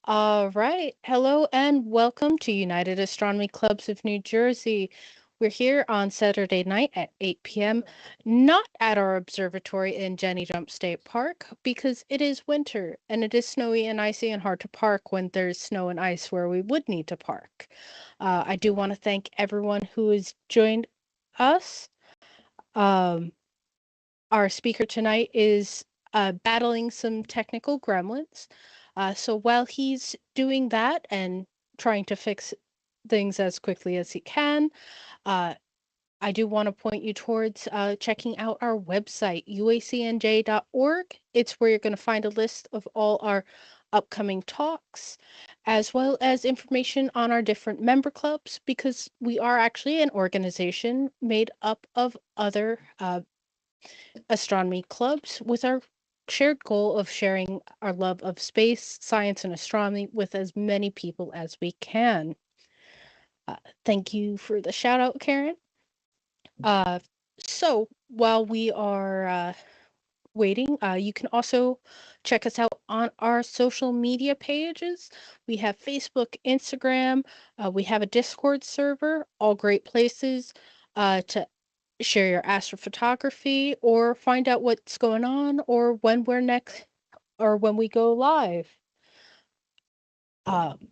All right. Hello and welcome to United Astronomy Clubs of New Jersey. We're here on Saturday night at 8 p.m., not at our observatory in Jenny Jump State Park because it is winter and it is snowy and icy and hard to park when there's snow and ice where we would need to park. I do want to thank everyone who has joined us. Um, our speaker tonight is battling some technical gremlins. So while he's doing that and trying to fix things as quickly as he can, uh, I do want to point you towards checking out our website, uacnj.org. It's where you're going to find a list of all our upcoming talks, as well as information on our different member clubs, because we are actually an organization made up of other astronomy clubs with our shared goal of sharing our love of space, science, and astronomy with as many people as we can. Uh, Thank you for the shout out, Karen. Uh, so while we are waiting, you can also check us out on our social media pages. We have Facebook, Instagram, we have a Discord server, all great places to share your astrophotography or find out what's going on or when we're next or when we go live. Um,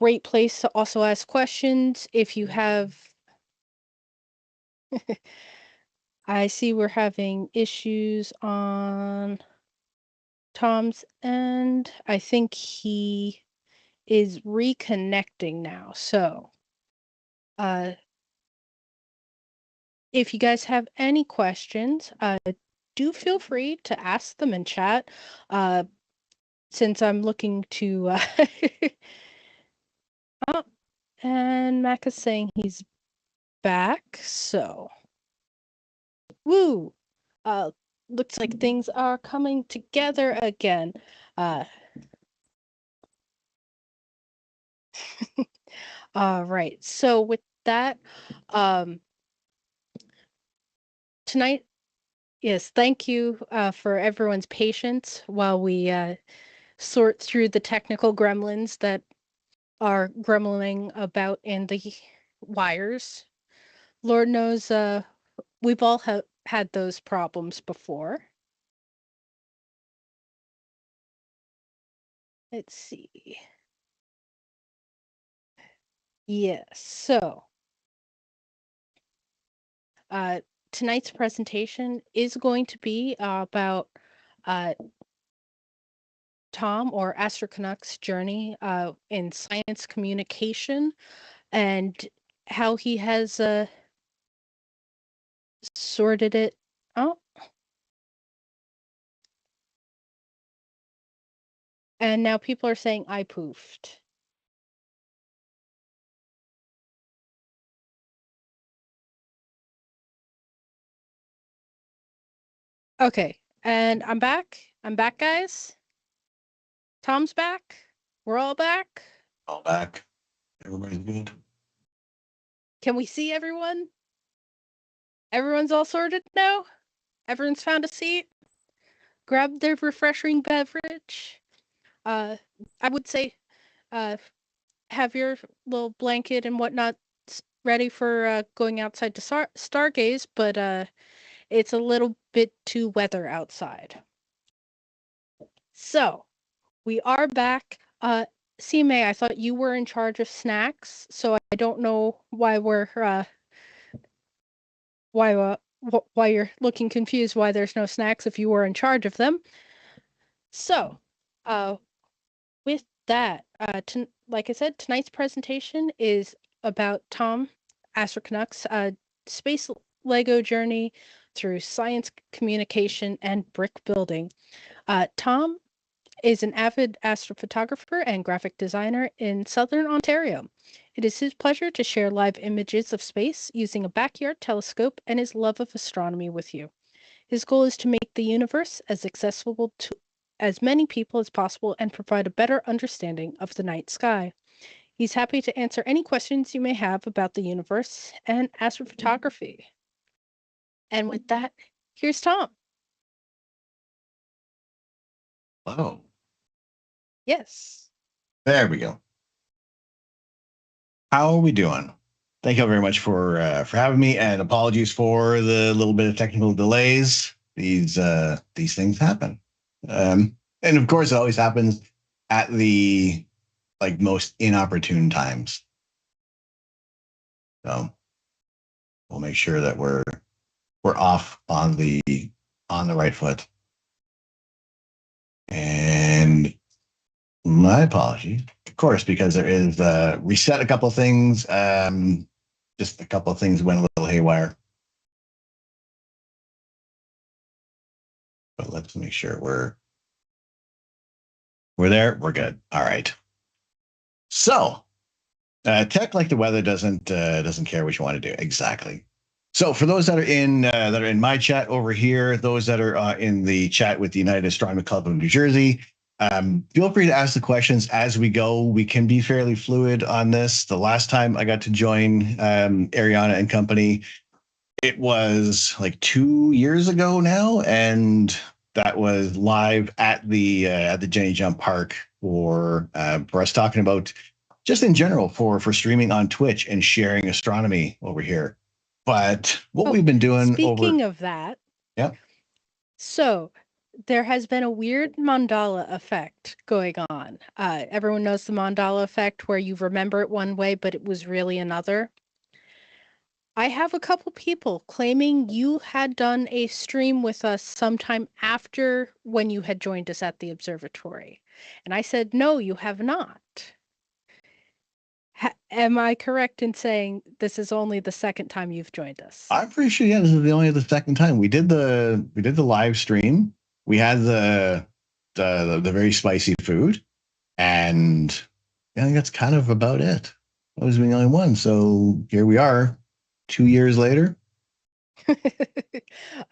Great place to also ask questions if you have. I see we're having issues on Tom's end. I think he is reconnecting now. So, uh, if you guys have any questions, do feel free to ask them in chat. Since I'm looking to oh, and Mac is saying he's back, so woo. Uh Looks like things are coming together again. Uh all right. So with that, um tonight, yes, thank you for everyone's patience while we sort through the technical gremlins that are gremlining about in the wires. Lord knows we've all had those problems before. Let's see. Yes, so uh, tonight's presentation is going to be about uh, Tom or Astro Canuck's journey in science communication and how he has sorted it. Oh, and now people are saying I poofed. Okay, and I'm back. I'm back, guys. Tom's back. We're all back. All back. Everybody's good. Can we see everyone? Everyone's all sorted now? Everyone's found a seat? Grab their refreshing beverage? Uh, I would say, uh, have your little blanket and whatnot ready for going outside to stargaze, but it's a little bit too weather outside. So, we are back. CMA, I thought you were in charge of snacks, so I don't know why we're why you're looking confused why there's no snacks if you were in charge of them. So, uh, with that, like I said, tonight's presentation is about Tom Astro Canuck's space Lego journey through science communication and brick building. Tom is an avid astrophotographer and graphic designer in southern Ontario. It is his pleasure to share live images of space using a backyard telescope and his love of astronomy with you. His goal is to make the universe as accessible to as many people as possible and provide a better understanding of the night sky. He's happy to answer any questions you may have about the universe and astrophotography. And with that, here's Tom. Hello. Yes. There we go. How are we doing? Thank you very much for having me, and apologies for the little bit of technical delays. These things happen, and of course, it always happens at the most inopportune times. So we'll make sure that we're off on the right foot. And my apologies, of course, because there is reset a couple of things. Just a couple of things went a little haywire. But let's make sure we're there. We're good. All right. So tech like the weather doesn't care what you want to do. Exactly. So for those that are in my chat over here, those that are in the chat with the United Astronomy Club of New Jersey, feel free to ask the questions as we go. We can be fairly fluid on this. The last time I got to join Ariana and company, it was like 2 years ago now, and that was live at the Jenny Jump Park for us talking about just in general for streaming on Twitch and sharing astronomy over here. But what we've been doing Speaking of that, yeah. So there has been a weird mandala effect going on. Everyone knows the mandala effect where you remember it one way, but it was really another. I have a couple people claiming you had done a stream with us sometime after when you had joined us at the observatory. And I said, no, you have not. Am I correct in saying this is only the second time you've joined us? I'm pretty sure, yeah, this is the only the second time. We did the live stream. We had the very spicy food, and I think that's kind of about it. I was the only one. So here we are, 2 years later.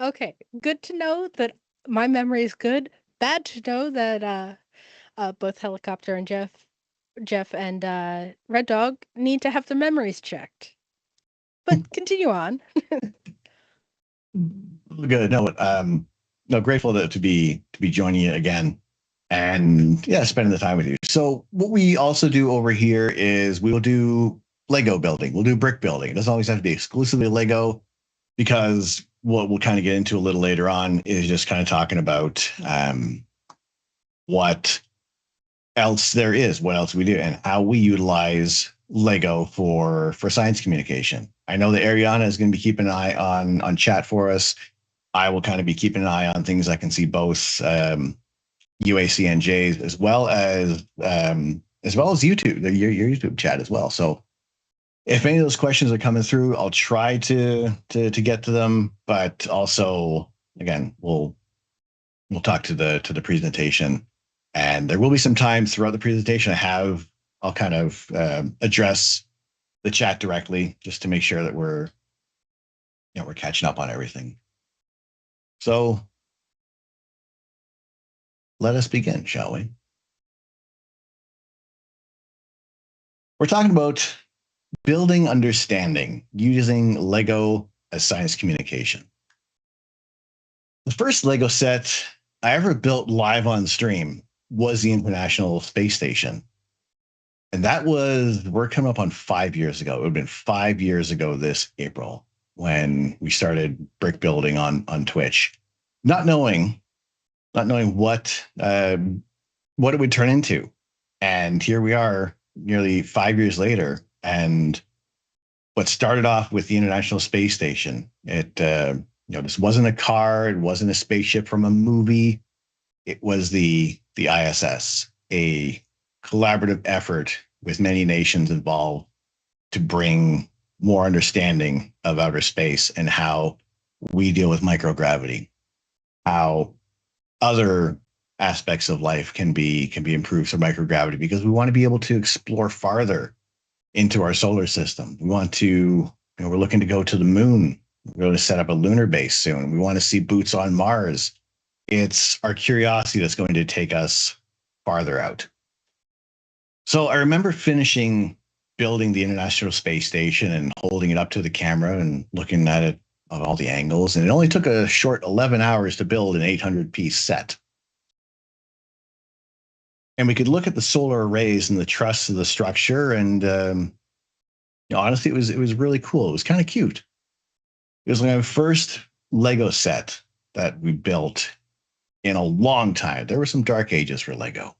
Okay, good to know that my memory is good. Bad to know that both Helicopter and Jeff and Red Dog need to have their memories checked. But continue on. Good. No, grateful to be joining you again, and yeah, spending the time with you. So what we also do over here is we will do Lego building. We'll do brick building. It doesn't always have to be exclusively Lego, because what we'll kind of get into a little later on is just kind of talking about what else there is, what else we do, and how we utilize Lego for science communication. I know that Ariana is going to be keeping an eye on chat for us. I will kind of be keeping an eye on things I can see, both UACNJs as well as YouTube, your YouTube chat as well. So if any of those questions are coming through, I'll try to get to them. But also, again, we'll talk to the presentation, and there will be some time throughout the presentation. I'll kind of address the chat directly just to make sure that we're catching up on everything. So let us begin, shall we? We're talking about building understanding using Lego as science communication. The first Lego set I ever built live on stream was the International Space Station. And we're coming up on 5 years ago. It would have been 5 years ago this April when we started brick building on Twitch, not knowing what it would turn into. And here we are nearly 5 years later. And what started off with the International Space Station, this wasn't a car, it wasn't a spaceship from a movie. It was the ISS, a collaborative effort with many nations involved to bring more understanding of outer space and how we deal with microgravity, how other aspects of life can be improved through microgravity, because we want to be able to explore farther into our solar system. We want to, we're looking to go to the moon. We're going to set up a lunar base soon. We want to see boots on Mars. It's our curiosity that's going to take us farther out. So I remember finishing building the International Space Station and holding it up to the camera and looking at it on all the angles. And it only took a short 11 hours to build an 800-piece set. And we could look at the solar arrays and the truss of the structure, and honestly, it was really cool. It was kind of cute. It was my first Lego set that we built in a long time. There were some dark ages for Lego.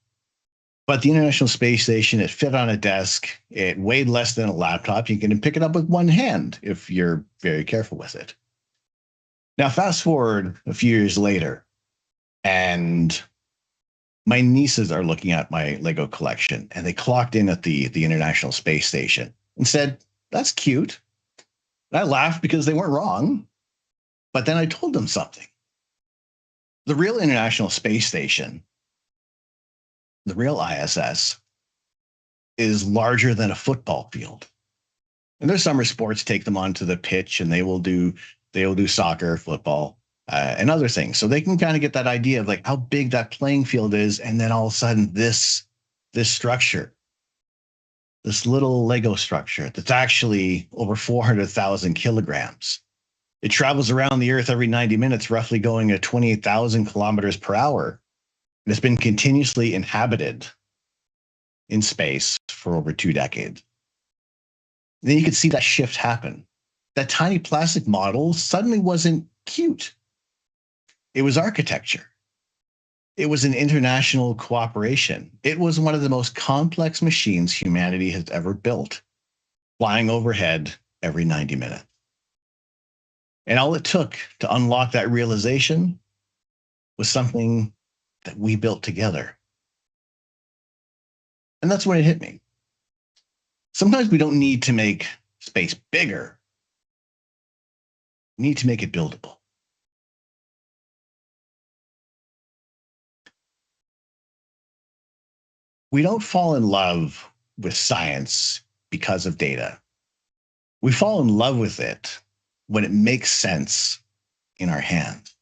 But the International Space Station, it fit on a desk. It weighed less than a laptop. You can pick it up with one hand if you're very careful with it. Now, fast forward a few years later, and my nieces are looking at my Lego collection, and they clocked in at the International Space Station and said, "That's cute." And I laughed because they weren't wrong. But then I told them something. The real International Space Station, the real ISS, is larger than a football field. And there's summer sports take them onto the pitch, and they will do soccer, football, and other things. So they can kind of get that idea of like how big that playing field is, and then all of a sudden this structure, this little Lego structure that's actually over 400,000 kilograms. It travels around the Earth every 90 minutes, roughly going at 28,000 kilometers per hour. And it's been continuously inhabited in space for over 2 decades. And then you could see that shift happen. That tiny plastic model suddenly wasn't cute. It was architecture. It was an international cooperation. It was one of the most complex machines humanity has ever built, flying overhead every 90 minutes. And all it took to unlock that realization was something that we built together. And that's when it hit me. Sometimes we don't need to make space bigger. We need to make it buildable. We don't fall in love with science because of data. We fall in love with it when it makes sense in our hands.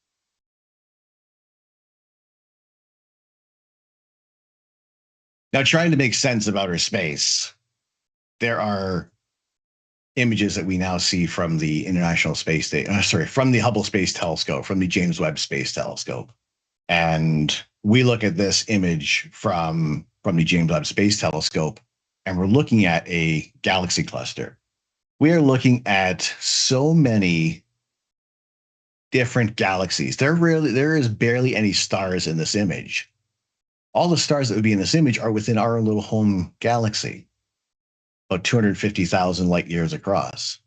Now, trying to make sense of outer space, there are images that we now see from the International Space Station, from the Hubble Space Telescope, from the James Webb Space Telescope. And we look at this image from the James Webb Space Telescope, and we're looking at a galaxy cluster. We are looking at so many different galaxies. There is barely any stars in this image. All the stars that would be in this image are within our little home galaxy, about 250,000 light years across.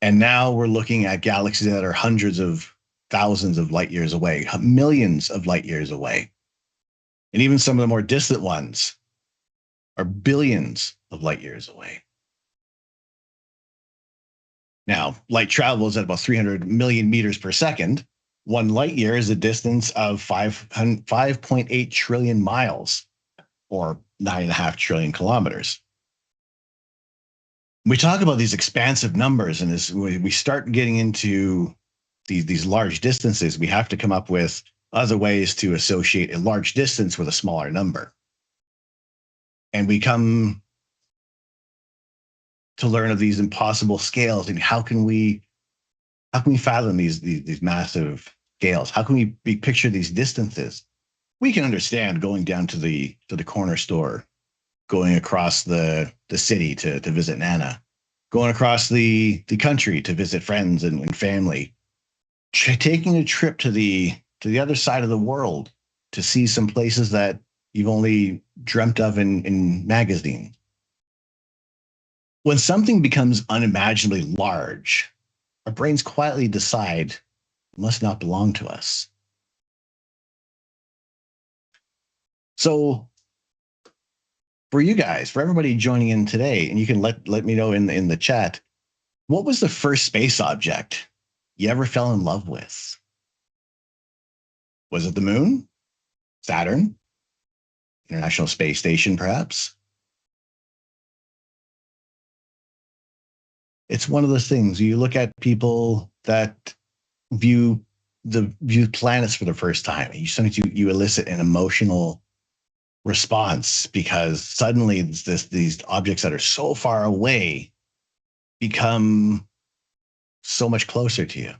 And now we're looking at galaxies that are hundreds of thousands of light years away, millions of light years away. And even some of the more distant ones are billions of light years away. Now, light travels at about 300 million meters per second. 1 light year is a distance of 5.8 trillion miles, or 9.5 trillion kilometers. We talk about these expansive numbers, and as we start getting into these large distances, we have to come up with other ways to associate a large distance with a smaller number. And we come to learn of these impossible scales, and how can we fathom these massive scales? How can we picture these distances? We can understand going down to the corner store, going across the city to visit Nana, going across the country to visit friends and family, taking a trip to the other side of the world to see some places that you've only dreamt of in magazines. When something becomes unimaginably large, our brains quietly decide it must not belong to us. So for you guys, for everybody joining in today, and you can let me know in the chat, what was the first space object you ever fell in love with? Was it the moon? Saturn? International Space Station, perhaps? It's one of those things. You look at people that view planets for the first time, and sometimes you elicit an emotional response because suddenly these objects that are so far away become so much closer to you.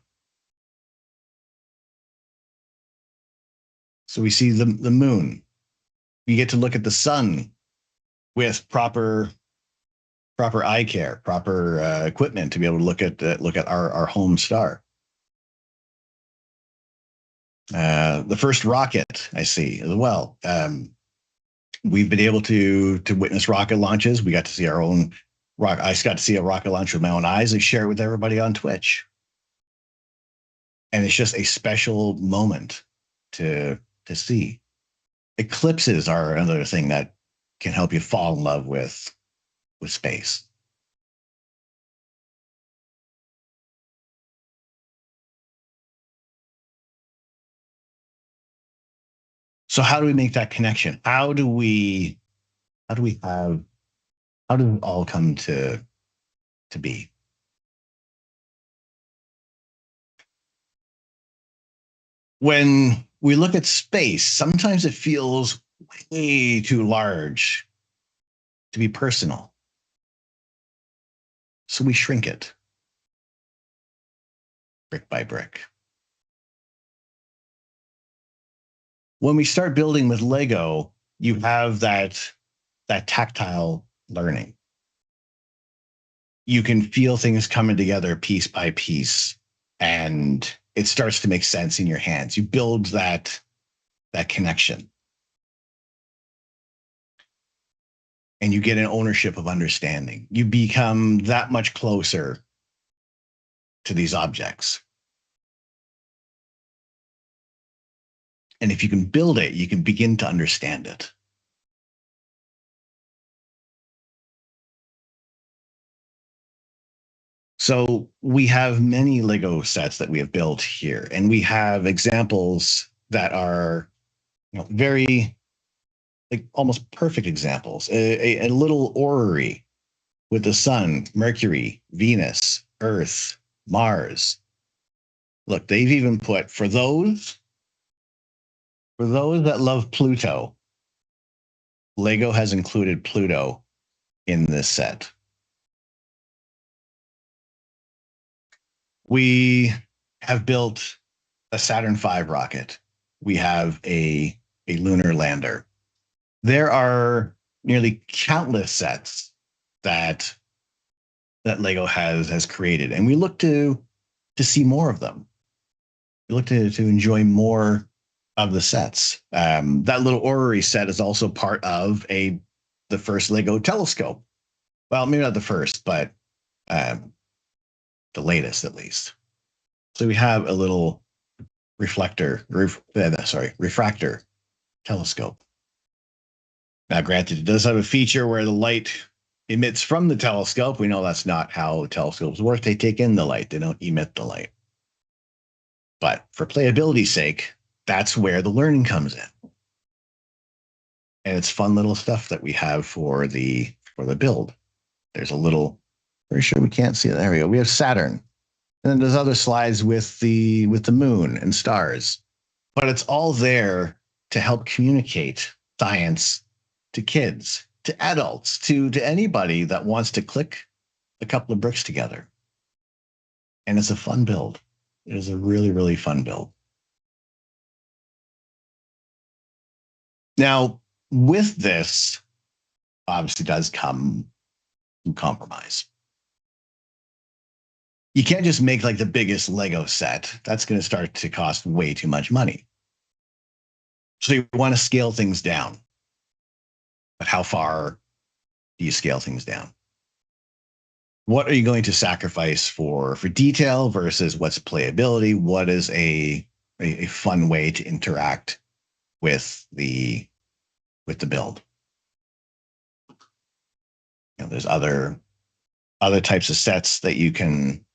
So we see the moon. You get to look at the sun with proper eye care, proper equipment to be able to look at our home star. The first rocket I see as well. We've been able to witness rocket launches. We got to see our own rock. I got to see a rocket launch with my own eyes. I share it with everybody on Twitch, and it's just a special moment to see. Eclipses are another thing that can help you fall in love with space. So how do we make that connection? How do we have how do it all come to be? When we look at space, sometimes it feels way too large to be personal. So we shrink it brick by brick. When we start building with Lego, you have that tactile learning. You can feel things coming together piece by piece, and it starts to make sense in your hands. You build that connection, and you get an ownership of understanding. You become that much closer to these objects. And if you can build it, you can begin to understand it. So we have many Lego sets that we have built here, and we have examples that are very like almost perfect examples. A little orrery with the sun, Mercury, Venus, Earth, Mars. Look, they've even put for those that love Pluto, Lego has included Pluto in this set. We have built a Saturn V rocket. We have a lunar lander. There are nearly countless sets that Lego has created, and we look to see more of them. We look to enjoy more of the sets. That little orrery set is also part of the first Lego telescope. Well, maybe not the first, but um, the latest at least. So we have a little refractor telescope. Now, granted, it does have a feature where the light emits from the telescope. We know that's not how telescopes work. They take in the light, they don't emit the light. But for playability's sake, that's where the learning comes in. And it's fun little stuff that we have for the build. There's a little, very sure we can't see it. There we go. We have Saturn. And then there's other slides with the moon and stars. But it's all there to help communicate science to kids, to adults, to anybody that wants to click a couple of bricks together. And it's a fun build. It is a really, really fun build. Now, with this, obviously does come some compromise. You can't just make like the biggest Lego set. That's going to start to cost way too much money. So you want to scale things down. But how far do you scale things down? What are you going to sacrifice for detail versus what's playability? What is a fun way to interact with the build? There's other types of sets that you can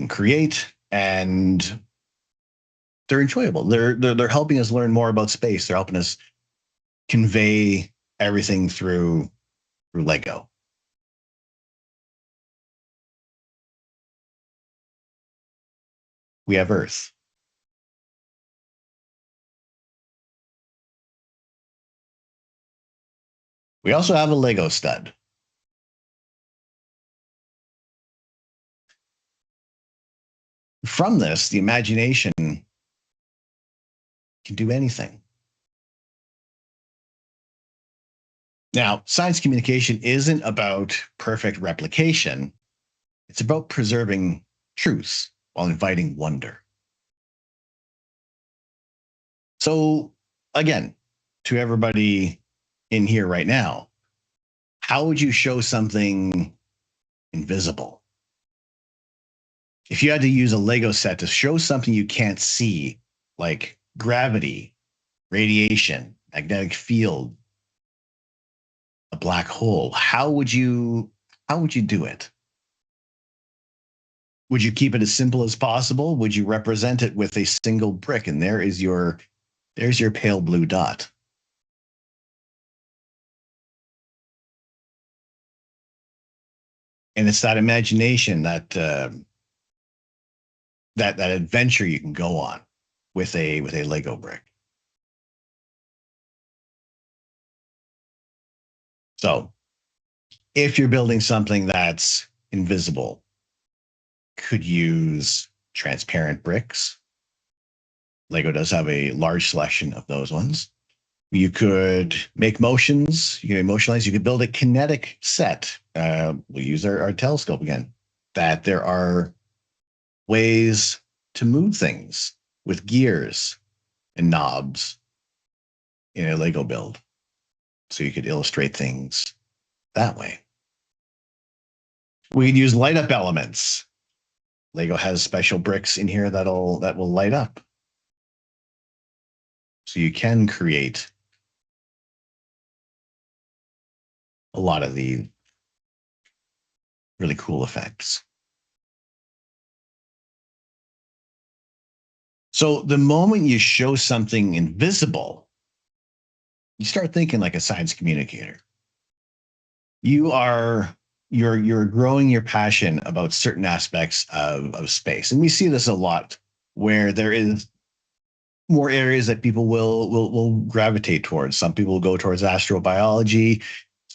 create, and they're enjoyable. They're helping us learn more about space. They're helping us convey everything through Lego. We have Earth. We also have a Lego stud. From this, the imagination can do anything. Now, science communication isn't about perfect replication. It's about preserving truth while inviting wonder. So, again, to everybody in here right now, how would you show something invisible? If you had to use a Lego set to show something you can't see, like gravity, radiation, magnetic field, a black hole, how would you do it? Would you keep it as simple as possible? Would you represent it with a single brick and there's your pale blue dot? And it's that imagination, that adventure you can go on with a Lego brick. So if you're building something that's invisible, could use transparent bricks. Lego does have a large selection of those ones. You could make motions. You can emotionalize. You could build a kinetic set. We'll use our telescope again. That there are ways to move things with gears and knobs in a Lego build. So you could illustrate things that way. We could use light up elements. Lego has special bricks in here that will light up. So you can create a lot of the really cool effects. So the moment you show something invisible, you start thinking like a science communicator. You're growing your passion about certain aspects of space. And we see this a lot where there is more areas that people will gravitate towards. Some people will go towards astrobiology.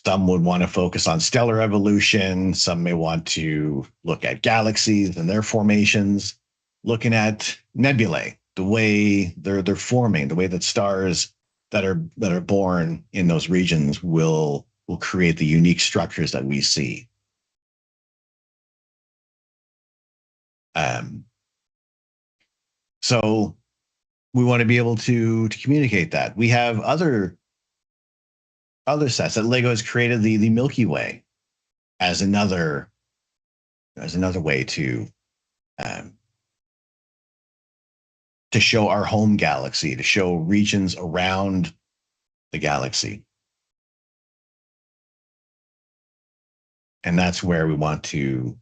Some would want to focus on stellar evolution. Some may want to look at galaxies and their formations, looking at nebulae, the way they're forming, the way that stars that are born in those regions will create the unique structures that we see. Um, so we want to be able to communicate that. We have other sets that Lego has created the Milky Way as another way um, to show our home galaxy, to show regions around the galaxy. And that's where we want to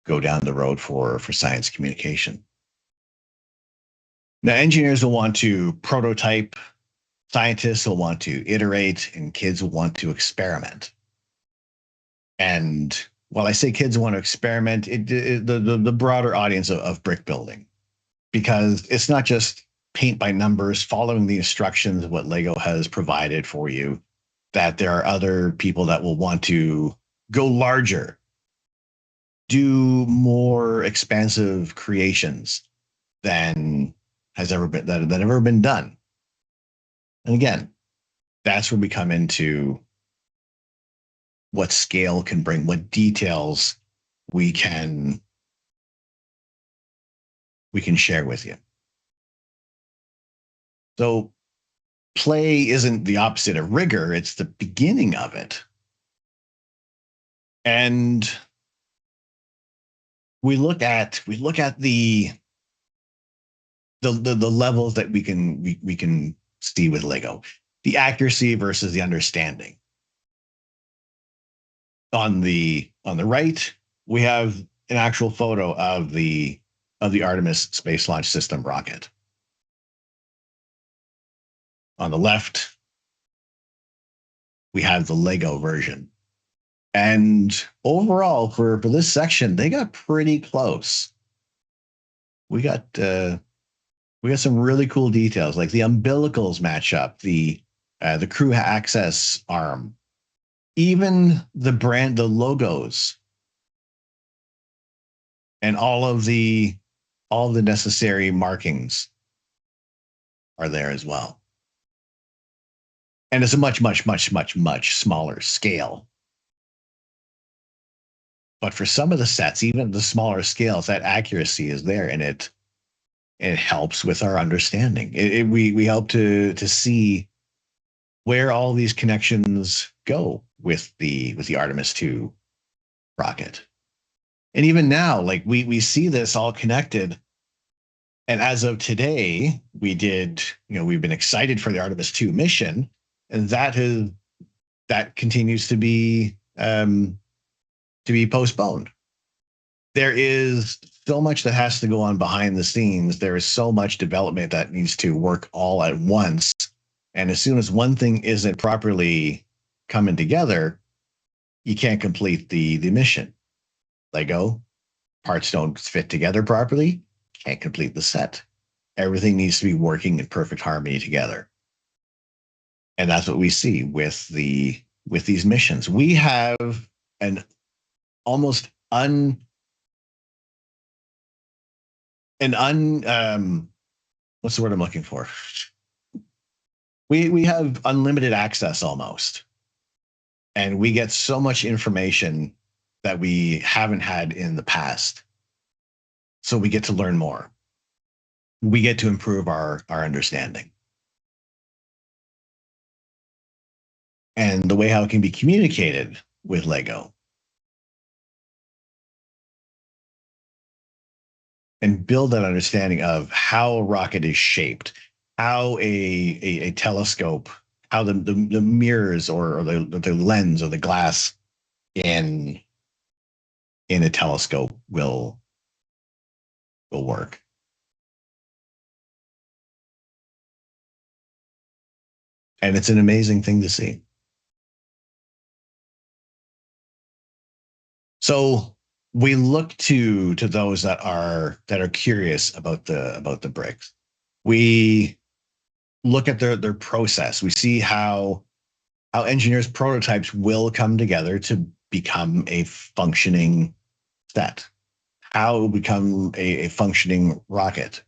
go down the road for science communication. Now, engineers will want to prototype, scientists will want to iterate, and kids will want to experiment. And while I say kids want to experiment, the broader audience of brick building, because it's not just paint by numbers, following the instructions of what Lego has provided for you, that there are other people that will want to go larger, do more expansive creations than has ever been that have ever been done. And again, that's where we come into what scale can bring, what details we can share with you. So play isn't the opposite of rigor, it's the beginning of it. And we look at the levels that we can see with Lego, the accuracy versus the understanding. On the right, we have an actual photo of the Artemis Space Launch System rocket. On the left, we have the Lego version. And overall, for this section, they got pretty close. We got some really cool details, like the umbilicals match up, the crew access arm, even the logos, and all of the necessary markings are there as well. And it's a much, much, much, much, much smaller scale. But for some of the sets, even the smaller scales, that accuracy is there, and it helps with our understanding. We help to see where all these connections go with the Artemis 2 rocket. And even now, like we see this all connected. And as of today, we've been excited for the Artemis 2 mission, and that continues to be postponed. There is so much that has to go on behind the scenes. There is so much development that needs to work all at once. And as soon as one thing isn't properly coming together, you can't complete the mission. Lego parts don't fit together properly, can't complete the set. Everything needs to be working in perfect harmony together. And that's what we see with these missions. We have an almost what's the word I'm looking for? We have unlimited access almost. And we get so much information that we haven't had in the past. So we get to learn more. We get to improve our understanding. And the way how it can be communicated with Lego. And build that understanding of how a rocket is shaped, how a telescope, how the mirrors or the lens or the glass in a telescope will work. And it's an amazing thing to see. So we look to those that are curious about the bricks. We look at their process. We see how engineers' prototypes will come together to become a functioning set, how it will become a functioning rocket.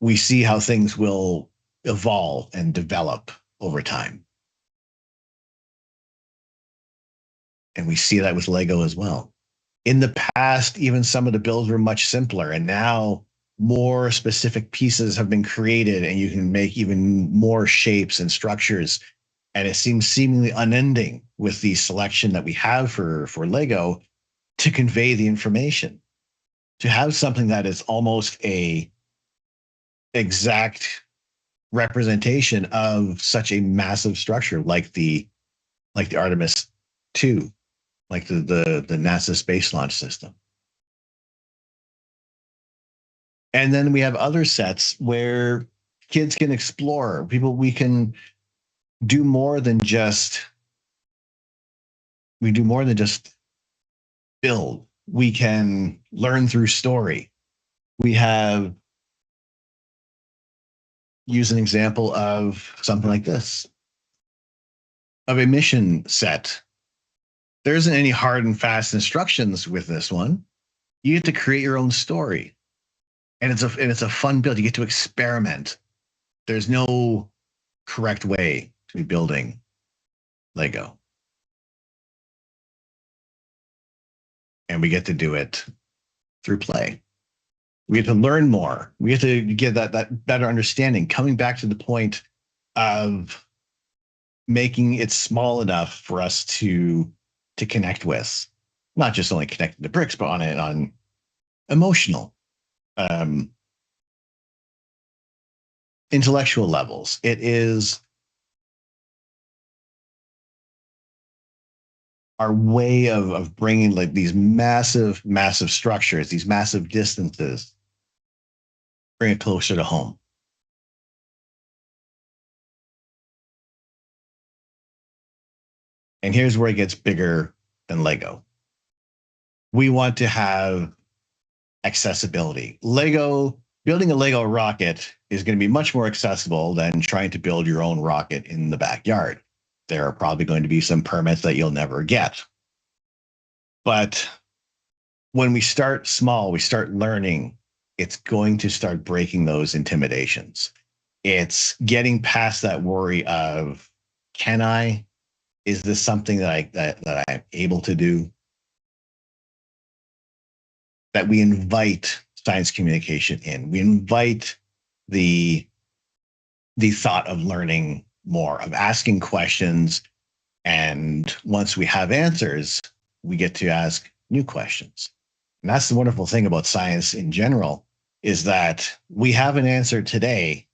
We see how things will evolve and develop over time. And we see that with Lego as well. In the past, even some of the builds were much simpler, and now more specific pieces have been created, and you can make even more shapes and structures. And it seems seemingly unending with the selection that we have for Lego to convey the information. To have something that is almost a exact representation of such a massive structure like the Artemis 2, like the NASA Space Launch System. And then we have other sets where kids can explore. We can do more than just build. We can learn through story. We have use an example of something like this, of a mission set. There isn't any hard and fast instructions with this one. You get to create your own story. And it's a fun build. You get to experiment. There's no correct way to be building Lego. And we get to do it through play. We get to learn more. We get to get that better understanding, coming back to the point of making it small enough for us to connect with, not just only connecting to bricks, but on emotional, intellectual levels. It is our way of bringing like these massive structures, these massive distances, bring it closer to home. And here's where it gets bigger than Lego. We want to have accessibility. Building a Lego rocket is going to be much more accessible than trying to build your own rocket in the backyard. There are probably going to be some permits that you'll never get. But when we start small, we start learning, it's going to start breaking those intimidations. It's getting past that worry of, can I? Is this something that I'm able to do? That we invite science communication in. We invite the the thought of learning more, of asking questions, and once we have answers, we get to ask new questions. And that's the wonderful thing about science in general, is that we have an answer today,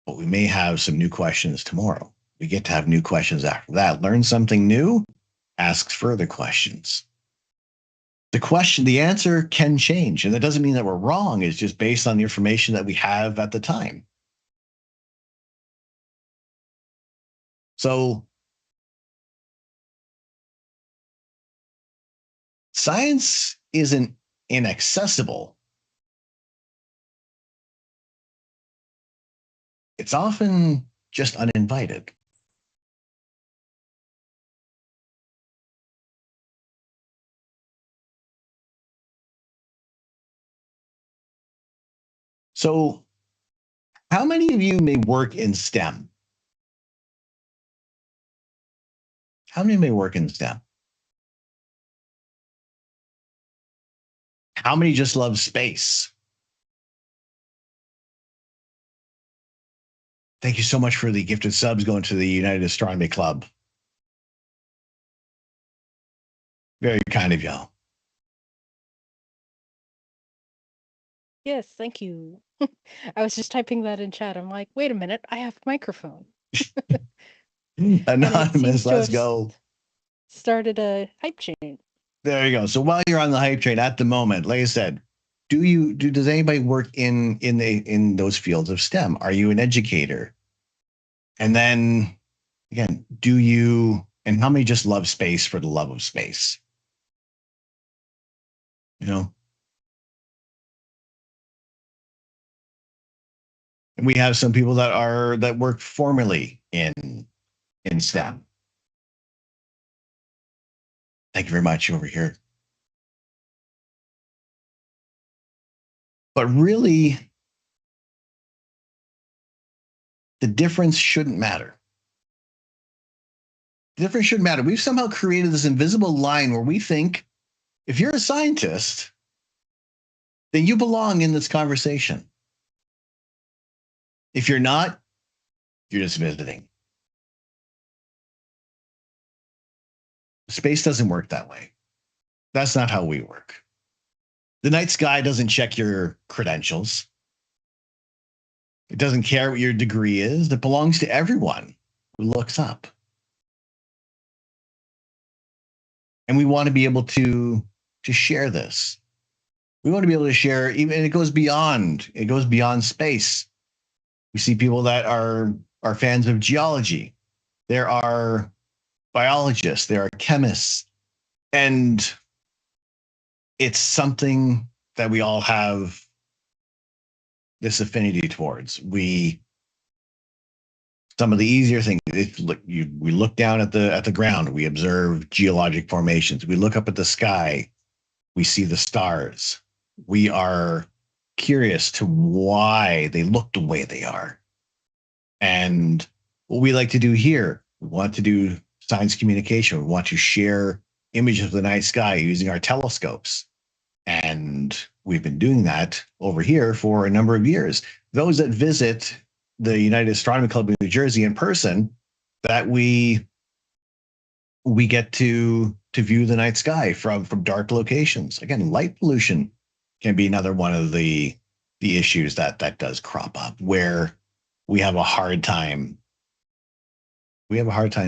but we may have some new questions tomorrow. We get to have new questions after that. Learn something new, ask further questions. The answer can change. And that doesn't mean that we're wrong. It's just based on the information that we have at the time. So science isn't inaccessible. It's often just uninvited. So, how many of you may work in STEM? How many may work in STEM? How many just love space? Thank you so much for the gifted subs going to the United Astronomy Club. Very kind of y'all. Yes, thank you. I was just typing that in chat. I'm like, wait a minute, I have a microphone. And it seems Anonymous, to let's have go. started a hype chain. There you go. So while you're on the hype train at the moment, like I said, does anybody work in those fields of STEM? Are you an educator? And then again, do you and how many just love space for the love of space? You know, and we have some people that work formally in STEM. Thank you very much over here. But really, the difference shouldn't matter. The difference shouldn't matter. We've somehow created this invisible line where we think if you're a scientist, then you belong in this conversation. If you're not, you're just visiting. Space doesn't work that way. That's not how we work. The night sky doesn't check your credentials. It doesn't care what your degree is. It belongs to everyone who looks up. And we want to be able to share this. We want to be able to share, even it goes beyond space. We see people that are fans of geology. There are biologists, there are chemists, and it's something that we all have this affinity towards. Some of the easier things, we look down at the ground, we observe geologic formations. We look up at the sky, we see the stars. We are curious to why they look the way they are. And what we like to do here, we want to do science communication. We want to share images of the night sky using our telescopes. And we've been doing that over here for a number of years. Those that visit the United Astronomy Club in New Jersey in person, that we get to view the night sky from dark locations. Again, light pollution can be another one of the issues that does crop up, where we have a hard time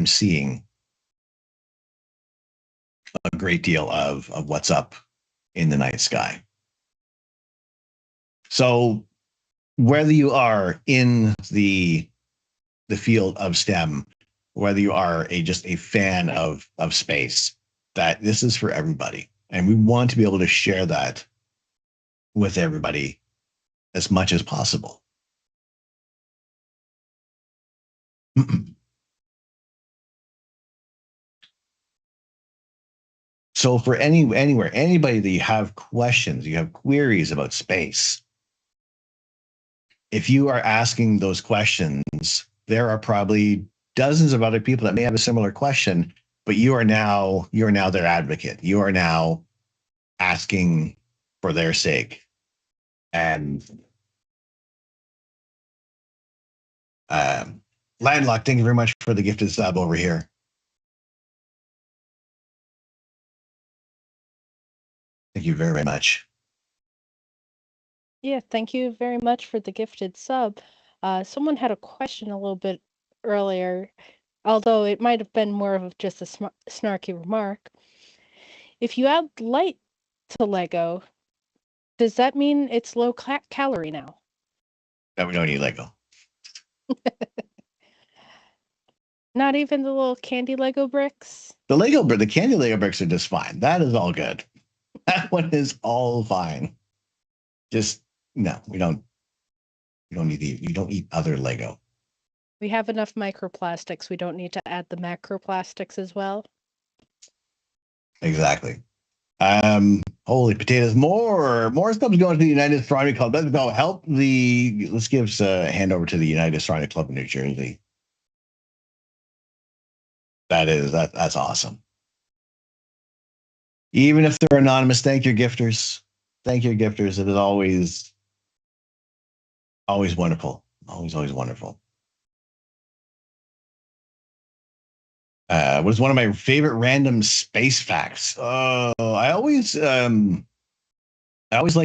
seeing a great deal of what's up in the night sky. So whether you are in the field of STEM, whether you are just a fan of space, that this is for everybody. And we want to be able to share that with everybody as much as possible. So for anywhere, anybody that you have questions, you have queries about space, if you are asking those questions, there are probably dozens of other people that may have a similar question, but you are now their advocate. You are now asking for their sake. And Landlocked, thank you very much for the gifted sub over here. Thank you very, very much. Yeah, thank you very much for the gifted sub. Someone had a question a little bit earlier, although it might have been more of just a snarky remark. If you add light to Lego, does that mean it's low calorie now? No, we don't need Lego. Not even the little candy Lego bricks? The candy Lego bricks are just fine. That is all good. That one is all fine. Just no, we don't. You don't need you don't eat other Lego. We have enough microplastics. We don't need to add the macroplastics as well. Exactly. Holy potatoes! More stuff going to the United Astronomy Club. Let's go help the. Let's give a hand over to the United Astronomy Club in New Jersey. That's awesome. Even if they're anonymous, thank your gifters. Thank your gifters. It is always wonderful. Always wonderful. Was one of my favorite random space facts. I always like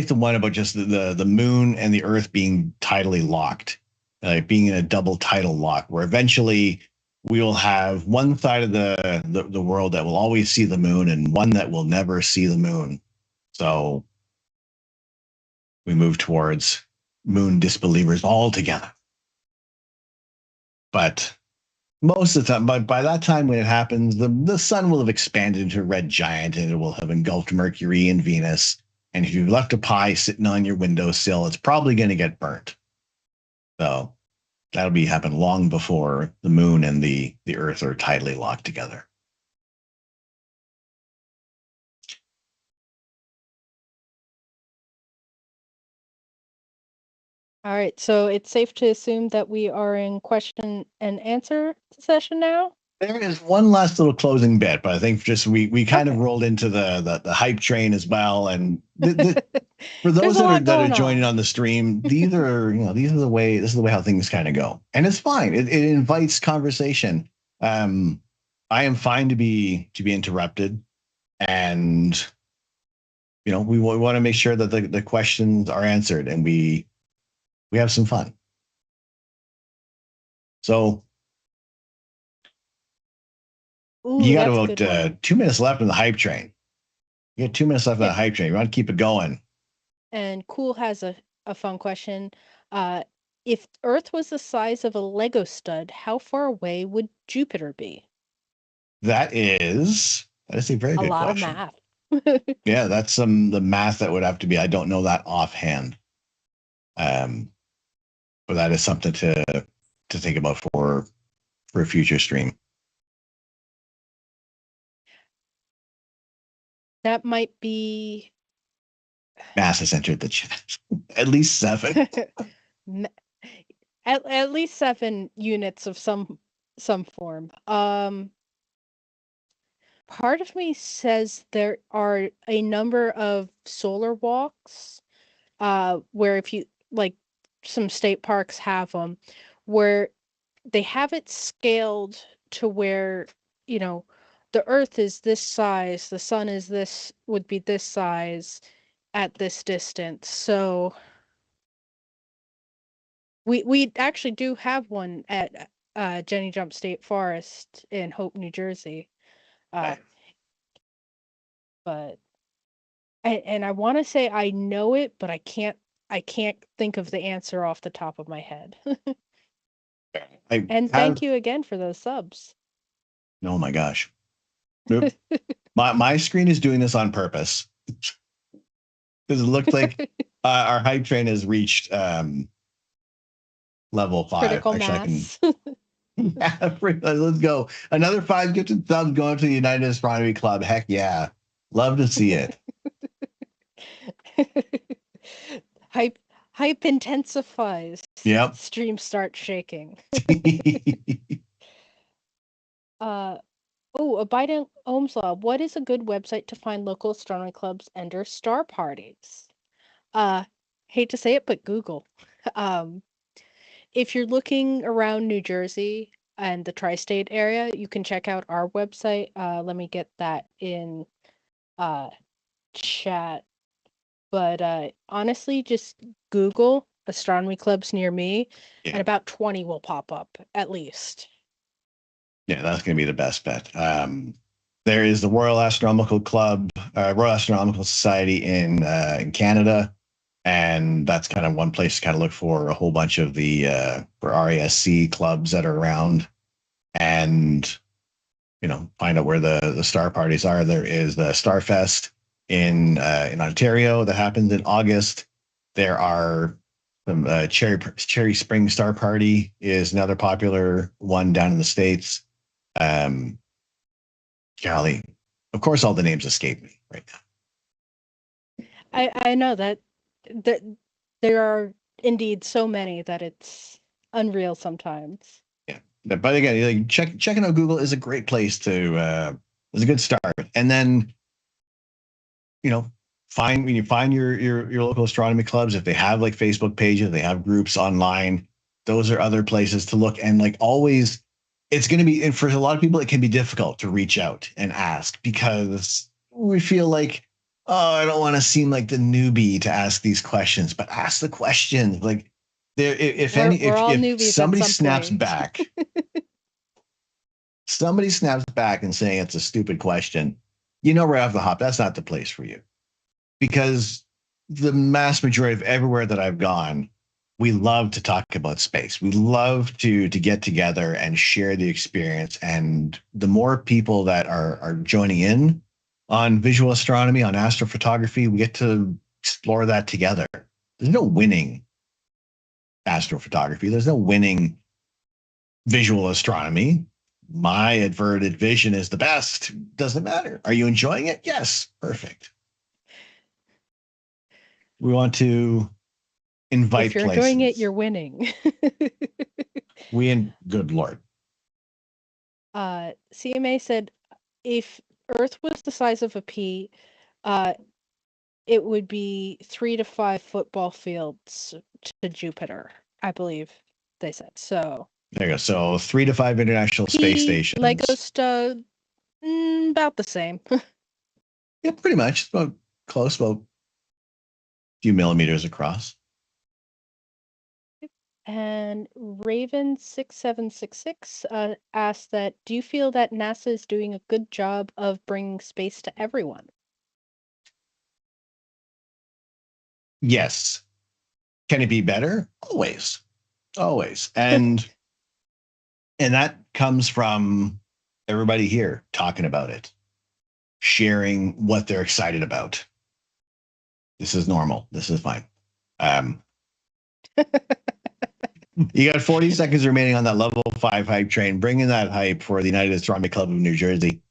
the one about just the moon and the Earth being tidally locked, like being in a double tidal lock, where eventually we will have one side of the world that will always see the moon and one that will never see the moon. So we move towards moon disbelievers altogether. But most of the time, by that time when it happens, the sun will have expanded into a red giant and it will have engulfed Mercury and Venus. And if you've left a pie sitting on your windowsill, it's probably going to get burnt. So that'll be happen long before the moon and the Earth are tidally locked together. All right, so it's safe to assume that we are in question and answer session now. There is one last little closing bit, but I think just we kind of Okay. rolled into the hype train as well. And for There's those a lot that are going joining on. on the stream, these are the way this is the way how things kind of go, and it's fine. It invites conversation. I am fine to be interrupted, and we want to make sure that the questions are answered, and we have some fun. So Ooh, you got that's a about good one. 2 minutes left in the hype train. You got 2 minutes left in the Yep. hype train. You want to keep it going. And Cool has a fun question. Uh, if Earth was the size of a Lego stud, how far away would Jupiter be? That is a very A good lot of question. math. Yeah, that's the math that would have to be. I don't know that offhand, but that is something to think about for a future stream. That might be Mass has entered the chat. At least 7. at least 7 units of some form. Part of me says there are a number of solar walks, where if you like, some state parks have them, where they have it scaled to where, you know, the Earth is this size, the sun is this, would be this size at this distance. So we actually do have one at Jenny Jump State Forest in Hope, New Jersey. Uh, but and I want to say I know it, but I can't think of the answer off the top of my head. I And thank have. you again for those subs. Oh my gosh. Nope. My screen is doing this on purpose because it looked like our hype train has reached level 5. Critical Actually, I can. mass. Yeah, let's go. Another 5 gifted subs going to the United Astronomy Club. Heck yeah. Love to see it. hype hype intensifies. Yep. Stream starts shaking. Uh Abide in Ohm's Law. What is a good website to find local astronomy clubs and their star parties? Uh, Hate to say it, but Google. Um, if you're looking around New Jersey and the tri-state area, you can check out our website. Let me get that in uh chat. But honestly, just Google astronomy clubs near me, and Yeah. about 20 will pop up at least. Yeah, that's going to be the best bet. There is the Royal Astronomical Club, Royal Astronomical Society in Canada, and that's kind of one place to kind of look for a whole bunch of the for RASC clubs that are around, and find out where the star parties are. There is the Starfest in Ontario that happens in August. There are some Cherry Spring Star Party is another popular one down in the States. Um, Golly, of course, all the names escape me right now. I know that there are indeed so many that it's unreal sometimes. Yeah, but again, like checking out Google is a great place to is a good start, and then find when you find your local astronomy clubs, if they have like Facebook pages, they have groups online. Those are other places to look, and like always, it's going to be, and for a lot of people, it can be difficult to reach out and ask because we feel like, oh, I don't want to seem like the newbie to ask these questions, but ask the questions. Like there, We're all if newbies at somebody some snaps point. back, somebody snaps back and saying it's a stupid question, right off the hop, that's not the place for you, because the mass majority of everywhere that I've gone, we love to talk about space. We love to get together and share the experience. And the more people that are joining in on visual astronomy, on astrophotography, we get to explore that together. There's no winning astrophotography. There's no winning visual astronomy. My averted vision is the best. Doesn't matter. Are you enjoying it? Yes. Perfect. We want to If invite you're enjoying it, places. you're winning. Good Lord. CMA said if Earth was the size of a pea, uh, it would be 3 to 5 football fields to Jupiter, I believe they said. So There you go. So 3 to 5 international space P Lego stations. stuff, about the same. Yeah, pretty much. About close, about a few millimeters across. And Raven6766 asked that, do you feel that NASA is doing a good job of bringing space to everyone? Yes. Can it be better? Always. Always. And that comes from everybody here talking about it, sharing what they're excited about. This is normal. This is fine. Um, you got 40 seconds remaining on that level 5 hype train. Bring in that hype for the United Astronomy Club of New Jersey.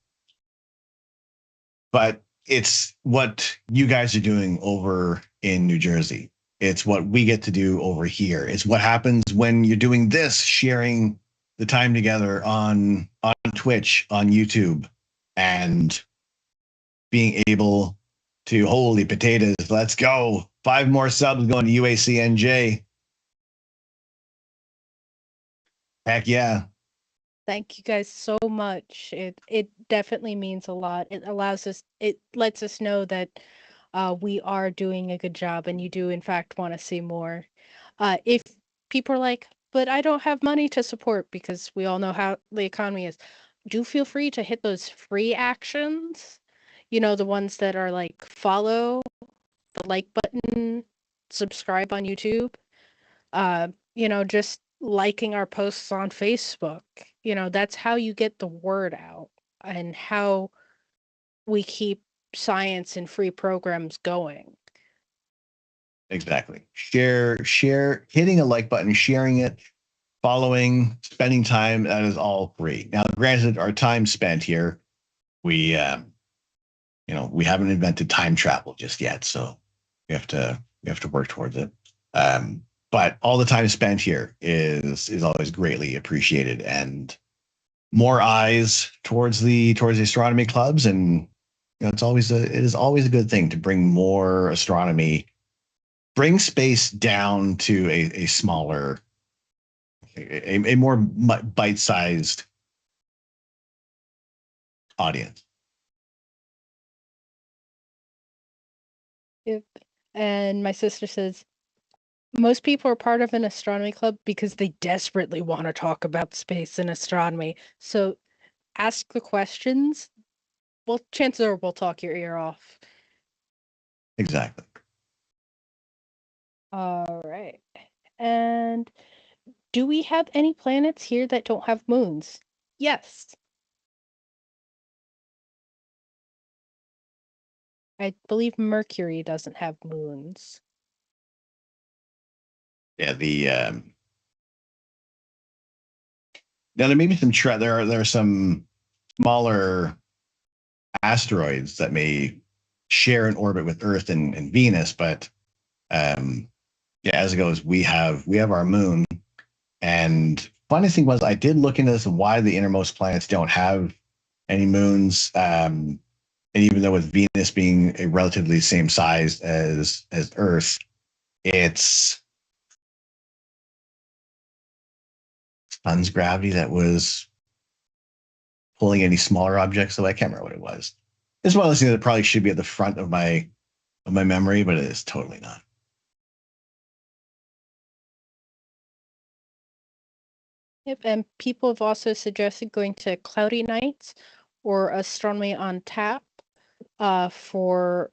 But it's what you guys are doing over in New Jersey. It's what we get to do over here. It's what happens when you're doing this, sharing the time together on Twitch, on YouTube, and being able to, holy potatoes, let's go. 5 more subs going to UACNJ. Heck yeah. Thank you guys so much. It definitely means a lot. It lets us know that we are doing a good job and you do in fact want to see more. If people are like, but I don't have money to support because we all know how the economy is, do feel free to hit those free actions. The ones that are like follow, the like button, subscribe on YouTube. Just liking our posts on Facebook. That's how you get the word out and how we keep science and free programs going. Exactly. Share, hitting a like button, sharing it, following, spending time, that is all free. Now, granted, our time spent here, we we haven't invented time travel just yet, so we have to work towards it. But all the time spent here is always greatly appreciated, and more eyes towards the astronomy clubs, and it is always a good thing to bring more astronomy, bring space down to a smaller, a more bite-sized audience. Yep. And my sister says most people are part of an astronomy club because they desperately want to talk about space and astronomy. So ask the questions. Well, chances are we'll talk your ear off. Exactly. All right. And do we have any planets here that don't have moons? Yes. I believe Mercury doesn't have moons. Yeah. Now there may be there are some smaller asteroids that may share an orbit with Earth and Venus, but um, yeah, as it goes, we have our moon. And funny thing was, I did look into this and why the innermost planets don't have any moons. And even though with Venus being a relatively same size as Earth, it's sun's gravity that was pulling any smaller objects. So I can't remember what it was. It's one of those things that probably should be at the front of my memory, but it is totally not. Yep, and people have also suggested going to Cloudy Nights or Astronomy on Tap for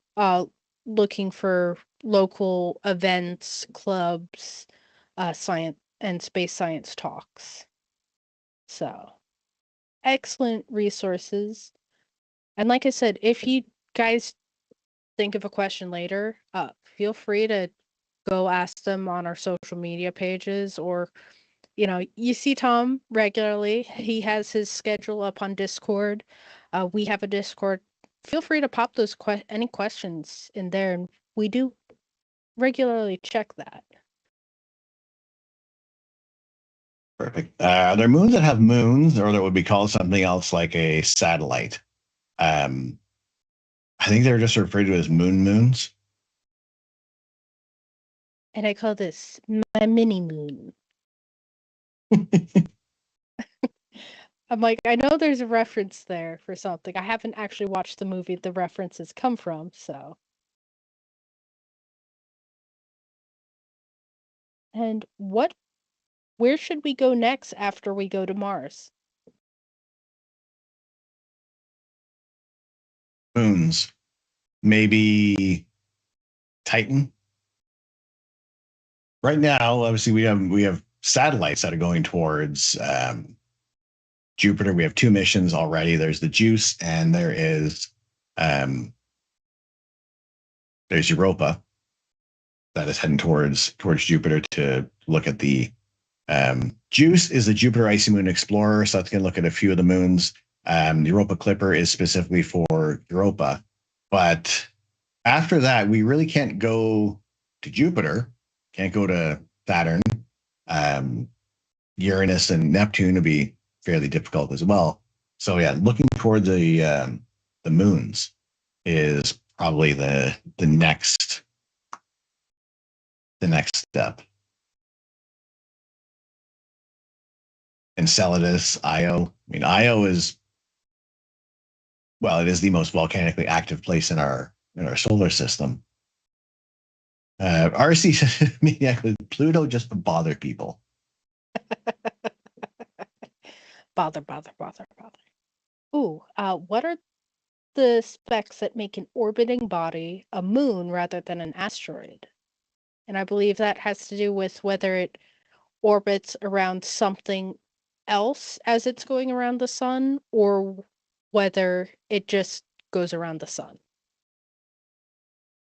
looking for local events, clubs, science and space science talks. So, excellent resources. And like I said, if you guys think of a question later, feel free to go ask them on our social media pages, or you see Tom regularly. He has his schedule up on Discord. We have a Discord. Feel free to pop those any questions in there, and we do regularly check that. Perfect. Are there moons that have moons, or that would be called something else like a satellite? Um, I think they're just referred to as moons. And I call this my mini moon. I'm like, I know there's a reference there for something. I haven't actually watched the movie the references come from, so. And where should we go next after we go to Mars? Moons, maybe Titan. Right now, obviously, we have satellites that are going towards Jupiter. We have two missions already. There's the Juice, and um, there's Europa that is heading towards Jupiter to look at the Juice is the Jupiter Icy Moon Explorer, so that's going to look at a few of the moons. The Europa Clipper is specifically for Europa, but after that, we really can't go to Jupiter, can't go to Saturn. Um, Uranus and Neptune would be fairly difficult as well. So yeah, looking toward the moons is probably the next step. Enceladus, Io. I mean, Io is, well, it is the most volcanically active place in our solar system. RC Pluto just to bother people. Bother, bother, bother, bother. Ooh, what are the specs that make an orbiting body a moon rather than an asteroid? And I believe that has to do with whether it orbits around something else as it's going around the sun, or whether it just goes around the sun.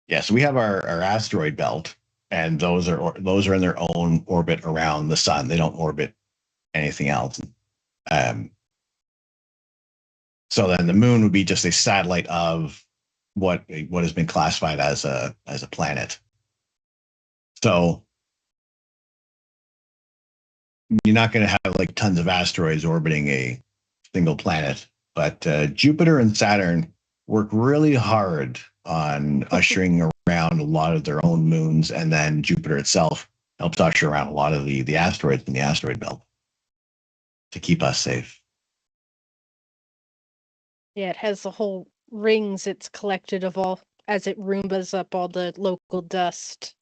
Yeah, so we have our asteroid belt, and those are in their own orbit around the sun. They don't orbit anything else. Um, so then the moon would be just a satellite of what has been classified as a planet. So you're not going to have like tons of asteroids orbiting a single planet, but Jupiter and Saturn work really hard on ushering around a lot of their own moons, and then Jupiter itself helps usher around a lot of the asteroids in the asteroid belt to keep us safe. Yeah, it has the whole rings it's collected of all as it Roombas up all the local dust.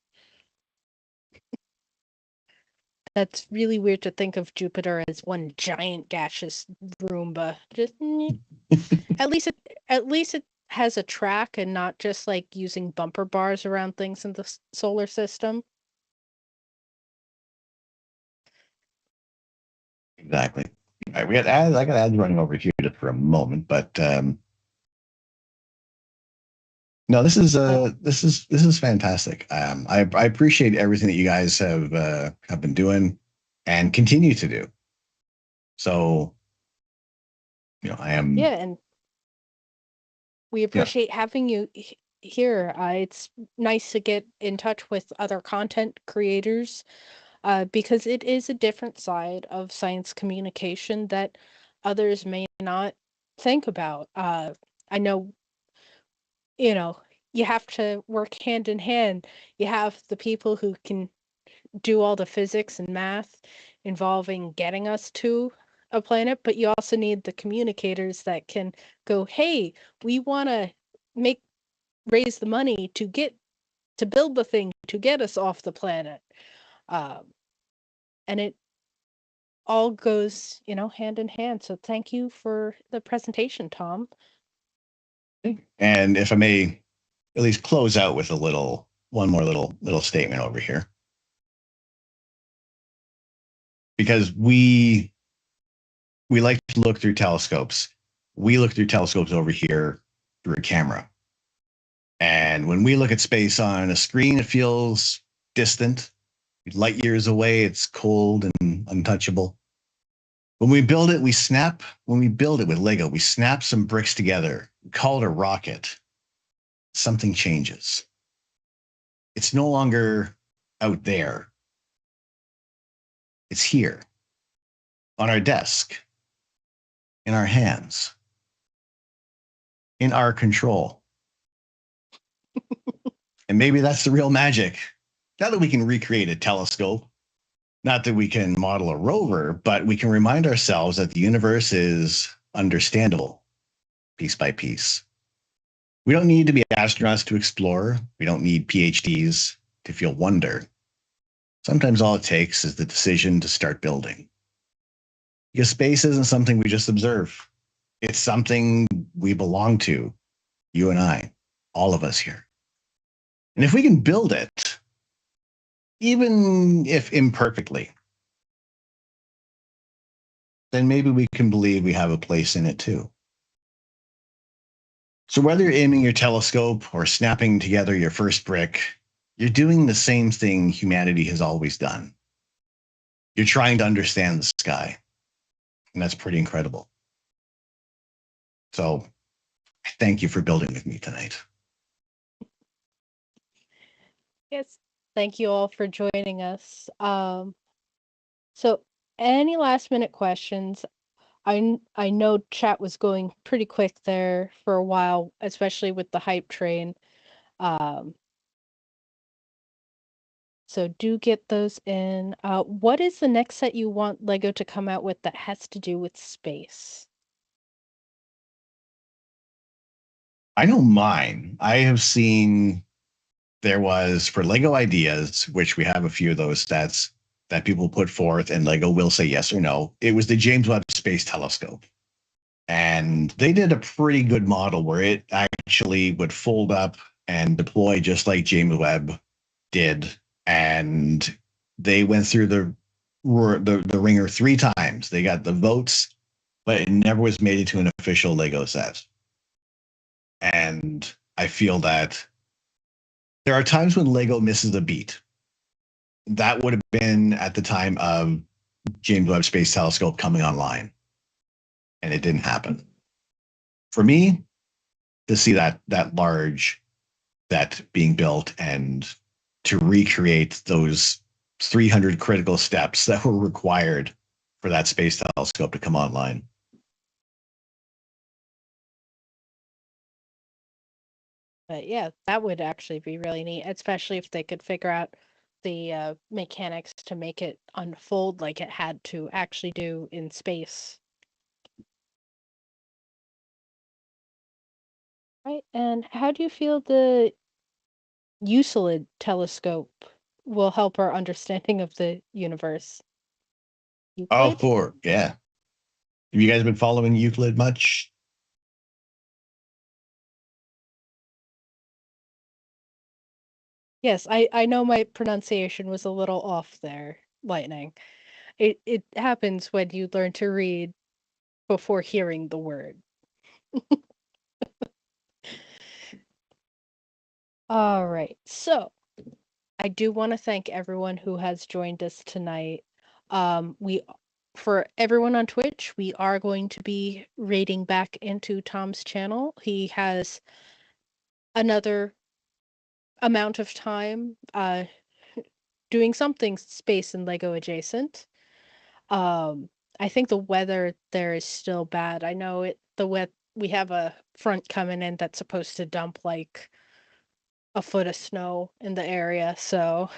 That's really weird to think of Jupiter as one giant gaseous Roomba. Just at least it has a track and not just like using bumper bars around things in the solar system. Exactly. All right, we got ads. I got ads running over here just for a moment, but no, this is fantastic. I appreciate everything that you guys have been doing and continue to do. So I am Yeah, and we yeah. appreciate having you here. It's nice to get in touch with other content creators because it is a different side of science communication that others may not think about. I know, you know, you have to work hand in hand. You have the people who can do all the physics and math involving getting us to a planet, but you also need the communicators that can go, hey, we want to make raise the money to get to build the thing to get us off the planet. Um, and it all goes, hand in hand. So thank you for the presentation, Tom. And if I may at least close out with one more little statement over here, because we like to look through telescopes. We look through telescopes over here through a camera. And when we look at space on a screen, it feels distant, light years away. It's cold and untouchable. When we build it, when we build it with Lego, we snap some bricks together, we call it a rocket. Something changes. It's no longer out there. It's here on our desk, in our hands, in our control. And maybe that's the real magic. Not that we can recreate a telescope, not that we can model a rover, but we can remind ourselves that the universe is understandable piece by piece. We don't need to be astronauts to explore. We don't need PhDs to feel wonder. Sometimes all it takes is the decision to start building. Because space isn't something we just observe. It's something we belong to, you and I, all of us here. And if we can build it, even if imperfectly, then maybe we can believe we have a place in it too. So whether you're aiming your telescope or snapping together your first brick, you're doing the same thing humanity has always done. You're trying to understand the sky, and that's pretty incredible. So thank you for building with me tonight. Yes. Thank you all for joining us. So any last minute questions? I know chat was going pretty quick there for a while, especially with the hype train. Um, so do get those in. What is the next set you want Lego to come out with that has to do with space? I know mine. I have seen there was for Lego Ideas, which we have a few of those stats that people put forth, and Lego will say yes or no. It was the James Webb Space Telescope. And they did a pretty good model where it actually would fold up and deploy just like James Webb did. And they went through the ringer 3 times. They got the votes, but it never was made into an official Lego set. And I feel that there are times when Lego misses a beat. That would have been at the time of James Webb Space Telescope coming online, and it didn't happen. For me, to see that large set being built and to recreate those 300 critical steps that were required for that space telescope to come online. But yeah, that would actually be really neat, especially if they could figure out the mechanics to make it unfold like it had to actually do in space. Right? And how do you feel the Euclid telescope will help our understanding of the universe? Oh, Euclid? yeah. Have you guys been following Euclid much? Yes, I know my pronunciation was a little off there, Lightning. It happens when you learn to read before hearing the word. All right. So, I do want to thank everyone who has joined us tonight. We For everyone on Twitch, we are going to be raiding back into Tom's channel. He has another amount of time doing something space and Lego adjacent. Um, I think the weather there is still bad. I know we have a front coming in that's supposed to dump like a foot of snow in the area, so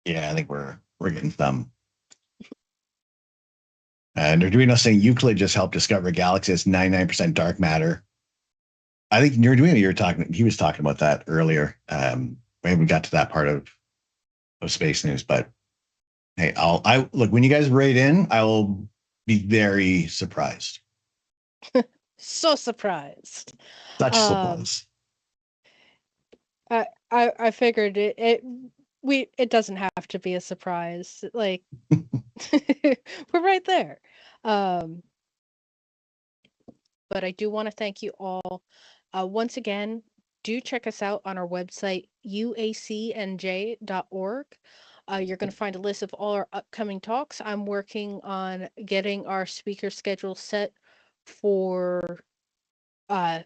Yeah, I think we're getting some. And Arduino saying Euclid just helped discover a galaxy that's 99% dark matter. I think Arduino, he was talking about that earlier. We haven't got to that part of space news, but hey, I look, when you guys raid in, I will be very surprised. so surprised. Such Um, surprise. I figured it doesn't have to be a surprise. Like we're right there. Um, but I do want to thank you all. Once again, do check us out on our website, uacnj.org. You're going to find a list of all our upcoming talks. I'm working on getting our speaker schedule set for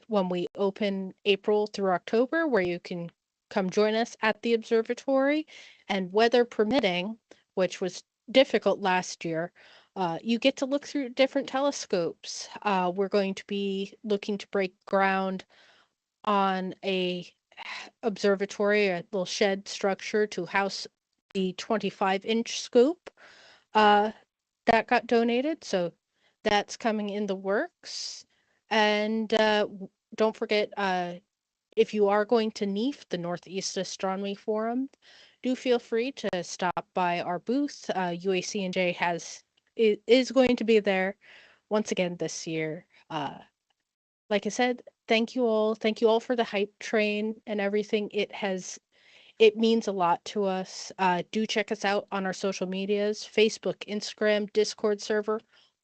when we open April through October, where you can come join us at the observatory. And weather permitting, which was difficult last year, you get to look through different telescopes. We're going to be looking to break ground on a observatory, a little shed structure to house the 25-inch scope uh, that got donated. So that's coming in the works. And don't forget, if you are going to NEAF, the Northeast Astronomy Forum, do feel free to stop by our booth. UAC&J is going to be there once again this year. Like I said, thank you all. Thank you all for the hype train and everything. It means a lot to us. Do check us out on our social medias, Facebook, Instagram, Discord server,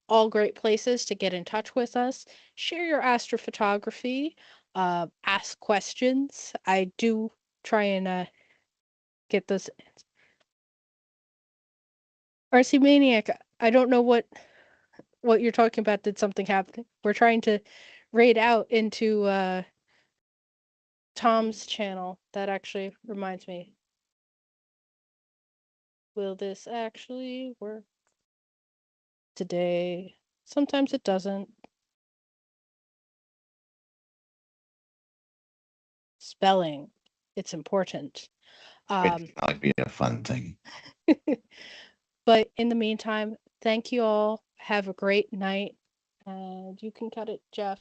all great places to get in touch with us. Share your astrophotography, ask questions. I do try and get those. RC Maniac, I don't know what you're talking about. Did something happen? We're trying to raid out into Tom's channel. That actually reminds me. Will this actually work today? Sometimes it doesn't. Spelling, it's important. It Um, might be a fun thing. but in the meantime, thank you all. Have a great night. And you can cut it, Jeff.